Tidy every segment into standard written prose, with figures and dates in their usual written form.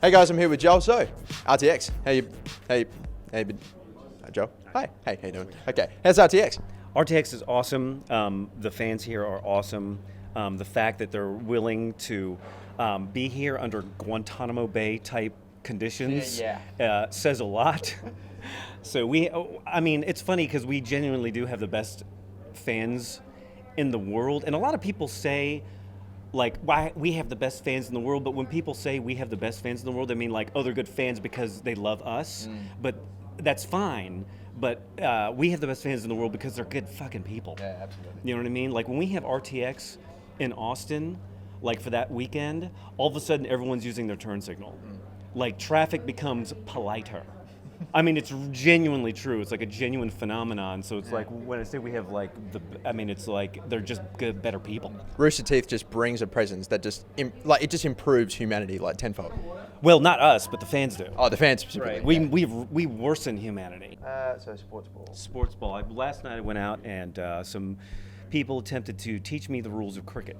Hey guys, I'm here with Joel. So, RTX, hey, Joel. Hi, hey, how you doing? Okay, how's RTX? RTX is awesome. The fans here are awesome. The fact that they're willing to be here under Guantanamo Bay type conditions says a lot. So it's funny because we genuinely do have the best fans in the world, and a lot of people say, like, why we have the best fans in the world, but when people say we have the best fans in the world, they mean like, oh, they're good fans because they love us. But that's fine. But we have the best fans in the world because they're good fucking people. Yeah, absolutely. You know what I mean? Like when we have RTX in Austin, like for that weekend, all of a sudden everyone's using their turn signal. Like traffic becomes politer. I mean, it's genuinely true. It's like a genuine phenomenon. So it's like when I say we have like it's like they're just good, better people. Rooster Teeth just brings a presence that just it just improves humanity like tenfold. Well, not us, but the fans do. Oh, the fans specifically. Right. We worsen humanity. So Sportsball. Sportsball. Last night I went out and some people attempted to teach me the rules of cricket.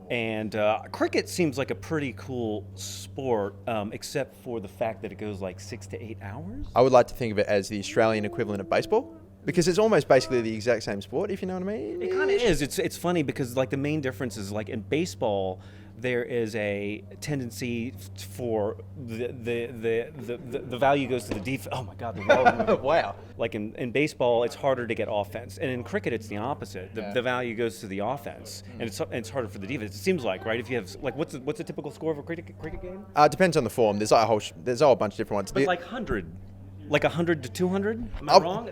And cricket seems like a pretty cool sport, except for the fact that it goes like 6 to 8 hours. I would like to think of it as the Australian equivalent of baseball, because it's almost basically the exact same sport, if you know what I mean. It kind of is. It's funny because like the main difference is like in baseball, there is a tendency for the value goes to the defense. Oh my God, the wall. Wow. Like in baseball, it's harder to get offense, and in cricket, it's the opposite. The value goes to the offense, and it's harder for the defense. It seems like, right? If you have like, what's the typical score of a cricket game? Depends on the form. There's like there's a whole bunch of different ones. But like 100. Like 100 to 200? Am I wrong?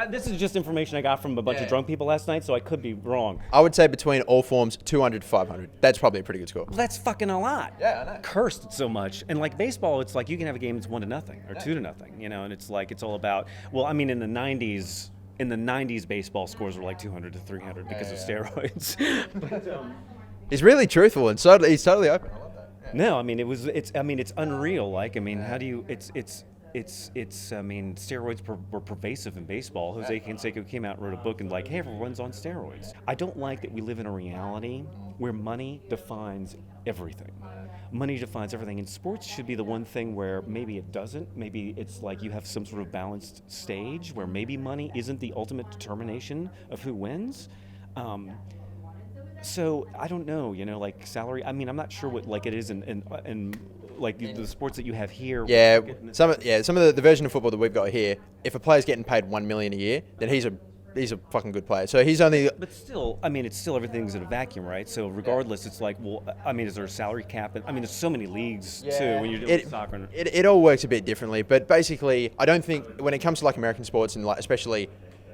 This is just information I got from a bunch of drunk people last night, so I could be wrong. I would say between all forms, 200 to 500. That's probably a pretty good score. Well, that's fucking a lot. Yeah, I know. Cursed so much. And like baseball, it's like you can have a game that's 1-0 or 2-0, you know, and it's like it's all about, well, I mean, in the 90s, baseball scores were like 200 to 300 because of steroids. But, he's really truthful and he's totally open. I love that. Yeah. No, I mean, it's unreal. Like, I mean, how do you, steroids were pervasive in baseball. Jose Canseco came out and wrote a book and like, hey, everyone's on steroids. I don't like that we live in a reality where money defines everything. Money defines everything, and sports should be the one thing where maybe it doesn't. Maybe it's like you have some sort of balanced stage where maybe money isn't the ultimate determination of who wins. So I don't know, you know, like salary. I mean, I'm not sure what like it is in like the sports that you have here. Yeah, some of the version of football that we've got here. If a player's getting paid $1 million a year, then he's a fucking good player. So he's only. But still, I mean, it's still everything's in a vacuum, right? So regardless, it's like, well, I mean, is there a salary cap? I mean, there's so many leagues too when you're doing soccer. It all works a bit differently, but basically, I don't think when it comes to like American sports and like especially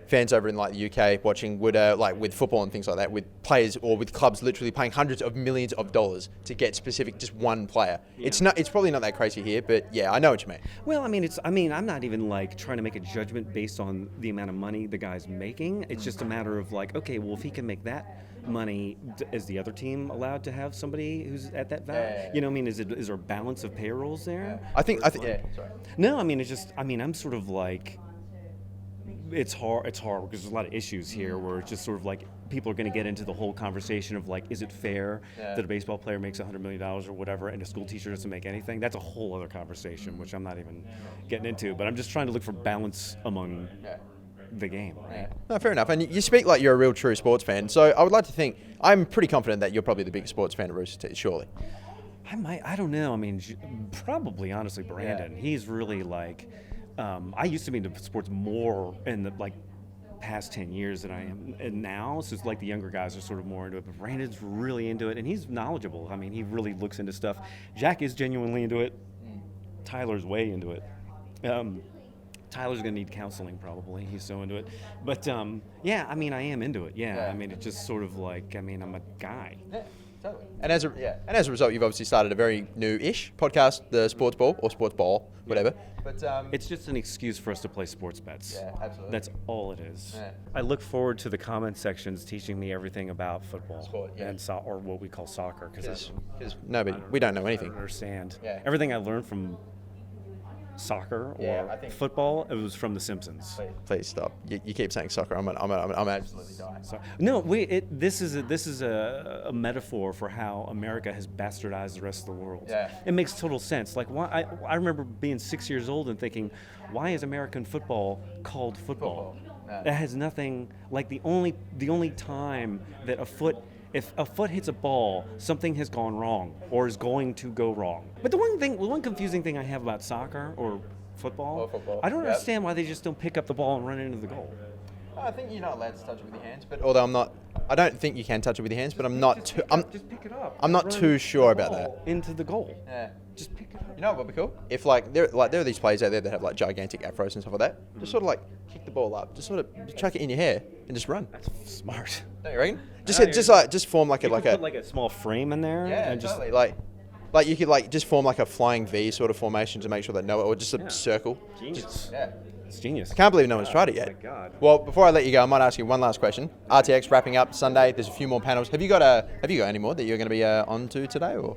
fans over in like the UK watching would like with football and things like that, with players or with clubs literally paying hundreds of millions of dollars to get specific just one player. Yeah. It's probably not that crazy here, but yeah, I know what you mean. Well, I mean, I'm not even like trying to make a judgment based on the amount of money the guy's making. It's just a matter of like, okay, well, if he can make that money, is the other team allowed to have somebody who's at that value? Yeah. You know, I mean, is there a balance of payrolls there? I think. Yeah. Sorry. No, I mean, I'm sort of like. It's hard because there's a lot of issues here where it's just sort of like people are going to get into the whole conversation of like, is it fair that a baseball player makes $100 million or whatever and a school teacher doesn't make anything? That's a whole other conversation, which I'm not even getting into. But I'm just trying to look for balance among the game. Right? Yeah. No, fair enough. And you speak like you're a real true sports fan. So I would like to think, I'm pretty confident that you're probably the biggest sports fan at Rooster Teeth, surely. I don't know. I mean, probably, honestly, Brandon. Yeah. He's really like... I used to be into sports more in the like past 10 years than I am and now. So it's like the younger guys are sort of more into it, but Brandon's really into it and he's knowledgeable. I mean, he really looks into stuff. Jack is genuinely into it. Tyler's way into it. Tyler's gonna need counseling probably. He's so into it. But yeah, I mean, I am into it. Yeah. I mean, it's just sort of like, I mean, I'm a guy. Yeah. Totally. And as a result, you've obviously started a very new-ish podcast, the Sportsball or Sportsball, whatever. But it's just an excuse for us to play sports bets. Yeah, absolutely. That's all it is. Yeah. I look forward to the comment sections teaching me everything about football and or what we call soccer, because we don't know anything. I don't understand. Yeah. Everything I learned from soccer or Yeah, I think- football, it was from The Simpsons. Please stop. You keep saying soccer. I'm absolutely dying. So, no, this is a metaphor for how America has bastardized the rest of the world. Yeah. It makes total sense. Like, why? I remember being 6 years old and thinking, why is American football called football? Yeah. It has nothing. Like the only time that if a foot hits a ball, something has gone wrong or is going to go wrong. But the one confusing thing I have about soccer or football, I don't understand why they just don't pick up the ball and run into the goal. I think you're not allowed to touch it with your hands, but although I don't think you can touch it with your hands, but Just pick it up. I'm not too sure about that. Into the goal. Yeah. Just pick it up. You know what would be cool? If there are these players out there that have like gigantic afros and stuff like that. Just sort of like kick the ball up, just sort of chuck it in your hair and just run. That's smart. Don't you reckon? Just form like You a could put like a small frame in there. yeah, and just, totally. Like you could like just form like a flying V sort of formation to make sure that or just a circle. Genius. Yeah. It's genius. I can't believe no one's tried it yet. Oh my God. Well, before I let you go, I might ask you one last question. RTX wrapping up Sunday. There's a few more panels. Have you got any more that you're going to be on to today, or?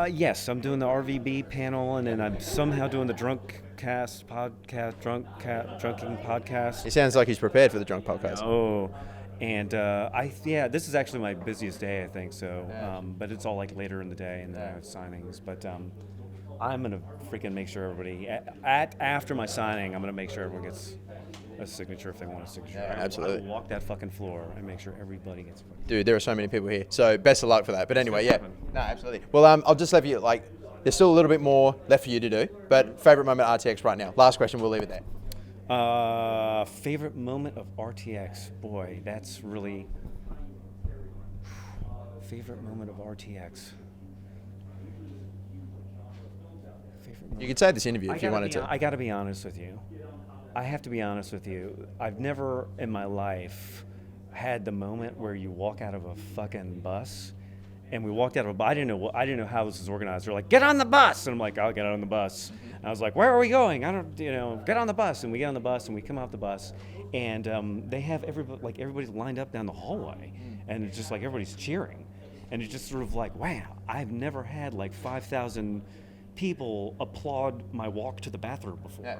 Yes, I'm doing the RVB panel, and then I'm somehow doing the drunking podcast. He sounds like he's prepared for the drunk podcast. Oh, and this is actually my busiest day, I think. So, but it's all like later in the day and then signings. But I'm gonna freaking make sure everybody after my signing, I'm gonna make sure everyone gets a signature if they want a signature. Yeah, absolutely. I will walk that fucking floor and make sure everybody gets a Dude, there are so many people here. So best of luck for that. But anyway, yeah. No, absolutely. Well, I'll just leave you there's still a little bit more left for you to do. But favorite moment at RTX right now. Last question. We'll leave it there. Favorite moment of RTX? Boy, that's really favorite moment of RTX. You could say this interview if you wanted to. I got to be honest with you. I have to be honest with you. I've never in my life had the moment where you walk out of a fucking bus, and we walked out of a bus. I didn't know how this was organized. They're like, "Get on the bus," and I'm like, "I'll get on the bus." And I was like, "Where are we going?" Get on the bus, and we get on the bus, and we come off the bus, and they have everybody's lined up down the hallway, and it's just like everybody's cheering, and it's just sort of like, wow, I've never had like 5,000 people applaud my walk to the bathroom before. Yeah.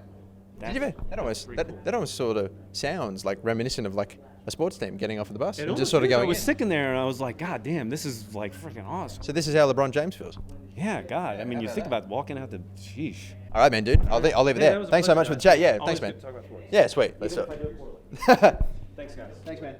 That almost sort of sounds like reminiscent of like a sports team getting off of the bus and just sort of going. I was sitting there and I was like, God damn, this is like freaking awesome. So this is how LeBron James feels. Yeah, God. I mean, you think about walking out the sheesh. All right, man, dude. I'll leave it there. Thanks so much for the chat. Yeah, thanks, man. Yeah, sweet. Let's do it. Thanks, guys. Thanks, man.